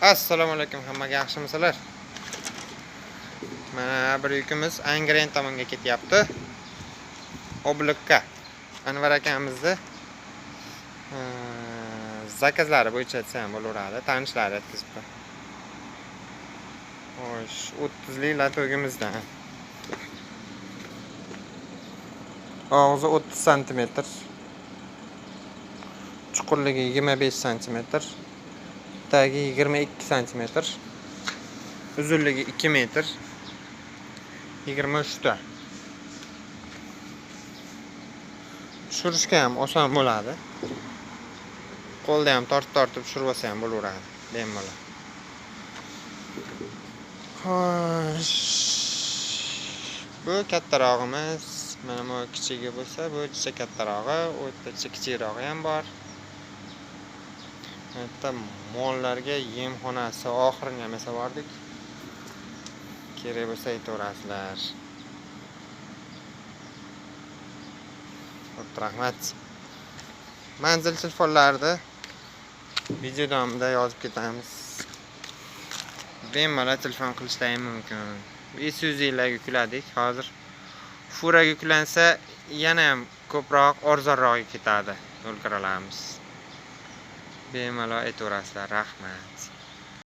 Assalomu alaykum hammaga, yaxshimisizlar? Mana bir yukimiz Angren tomonga ketyapti. Oblukka. Anvar akamizni zakazlari bo'yicha desa ham bo'laveradi, tanishlari yetkazibdi. Xo'sh, 30lik latogimizdan. Og'zi 30 sm. Chuqurligi 25 sm. Tagi 22 sm. Uzunligi 2 metr. 23 ta. Tushirishga ham oson bo'ladi. Qo'lda ham tortib tushirib olsa ham bo'laveradi. Bemalol. Xo'sh. Bu kattarog'imiz. Mana bu kichigi bo'lsa, bu juda kattarog'i, o'rtacha kichikroqi ham bor. Hatto mollarga yemxonasi oxirini ham yasab bordik. Kerak bo'lsa aytaverasizlar. Rahmat. Manzil telefonlarida video davomida yozib ketamiz. Bemalol telefon qilishlar ham mumkin. Isuzu'larga yukladik. Hozir furaga yuklansa yana ham ko'proq arzonroq ketadi yo'l kiralarimiz. Bemalol aytaverasizlar. Rahmat.